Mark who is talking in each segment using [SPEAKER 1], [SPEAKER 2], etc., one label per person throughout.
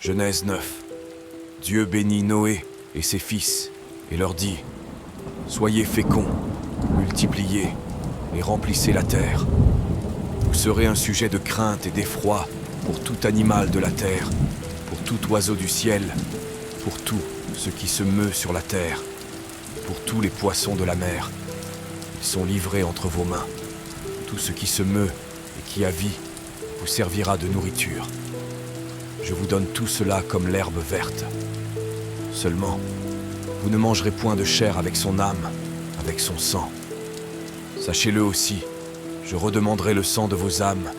[SPEAKER 1] Genèse 9. Dieu bénit Noé et ses fils et leur dit : Soyez féconds, multipliez et remplissez la terre. Vous serez un sujet de crainte et d'effroi pour tout animal de la terre, pour tout oiseau du ciel, pour tout ce qui se meut sur la terre, pour tous les poissons de la mer. Ils sont livrés entre vos mains. Tout ce qui se meut et qui a vie vous servira de nourriture. Je vous donne tout cela comme l'herbe verte. Seulement, vous ne mangerez point de chair avec son âme, avec son sang. Sachez-le aussi, je redemanderai le sang de vos âmes,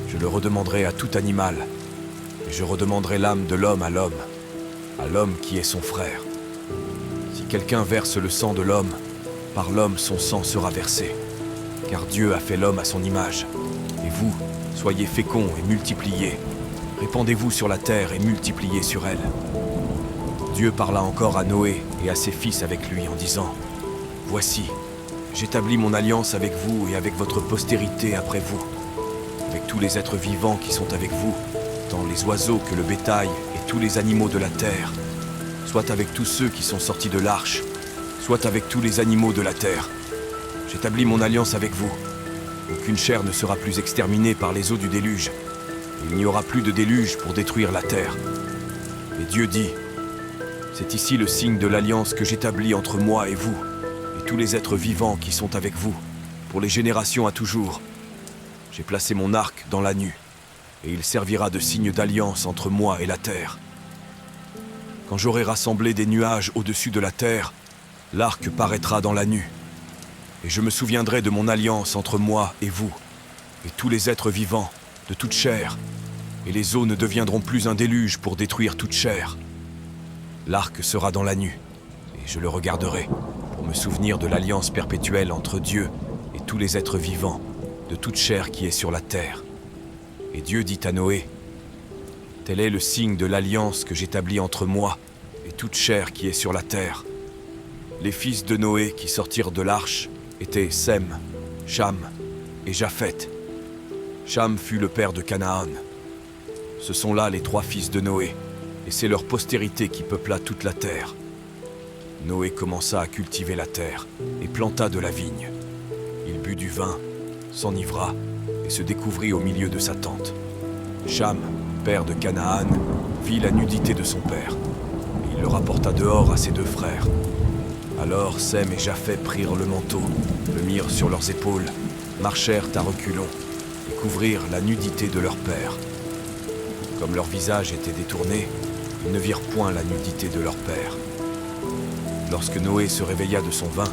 [SPEAKER 1] je le redemanderai à tout animal, et je redemanderai l'âme de l'homme à l'homme qui est son frère. Si quelqu'un verse le sang de l'homme, par l'homme son sang sera versé, car Dieu a fait l'homme à son image. Et vous, soyez féconds et multipliez, répandez-vous sur la terre et multipliez sur elle. Dieu parla encore à Noé et à ses fils avec lui en disant : Voici, j'établis mon alliance avec vous et avec votre postérité après vous, avec tous les êtres vivants qui sont avec vous, tant les oiseaux que le bétail et tous les animaux de la terre, soit avec tous ceux qui sont sortis de l'arche, soit avec tous les animaux de la terre. J'établis mon alliance avec vous. Aucune chair ne sera plus exterminée par les eaux du déluge, et il n'y aura plus de déluge pour détruire la terre. Et Dieu dit : C'est ici le signe de l'alliance que j'établis entre moi et vous, et tous les êtres vivants qui sont avec vous, pour les générations à toujours. J'ai placé mon arc dans la nue, et il servira de signe d'alliance entre moi et la terre. Quand j'aurai rassemblé des nuages au-dessus de la terre, l'arc paraîtra dans la nue, et je me souviendrai de mon alliance entre moi et vous, et tous les êtres vivants, de toute chair, et les eaux ne deviendront plus un déluge pour détruire toute chair. L'arc sera dans la nue, et je le regarderai, pour me souvenir de l'alliance perpétuelle entre Dieu et tous les êtres vivants, de toute chair qui est sur la terre. Et Dieu dit à Noé : Tel est le signe de l'alliance que j'établis entre moi et toute chair qui est sur la terre. Les fils de Noé qui sortirent de l'arche étaient Sem, Cham et Japheth. Cham fut le père de Canaan. Ce sont là les 3 fils de Noé, et c'est leur postérité qui peupla toute la terre. Noé commença à cultiver la terre et planta de la vigne. Il but du vin, s'enivra et se découvrit au milieu de sa tente. Cham, père de Canaan, vit la nudité de son père, et il le rapporta dehors à ses 2 frères. Alors Sem et Japheth prirent le manteau, le mirent sur leurs épaules, marchèrent à reculons et couvrirent la nudité de leur père. Comme leur visage était détourné, ils ne virent point la nudité de leur père. Lorsque Noé se réveilla de son vin,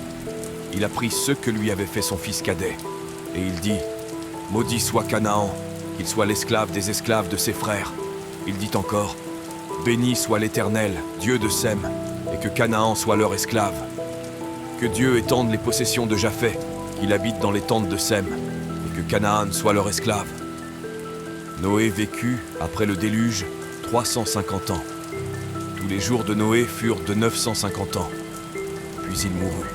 [SPEAKER 1] il apprit ce que lui avait fait son fils cadet, et il dit : Maudit soit Canaan, qu'il soit l'esclave des esclaves de ses frères. Il dit encore : Béni soit l'Éternel, Dieu de Sem, et que Canaan soit leur esclave. Que Dieu étende les possessions de Japheth, qu'il habite dans les tentes de Sem, et que Canaan soit leur esclave. Noé vécut, après le déluge, 350 ans. Tous les jours de Noé furent de 950 ans. Puis il mourut.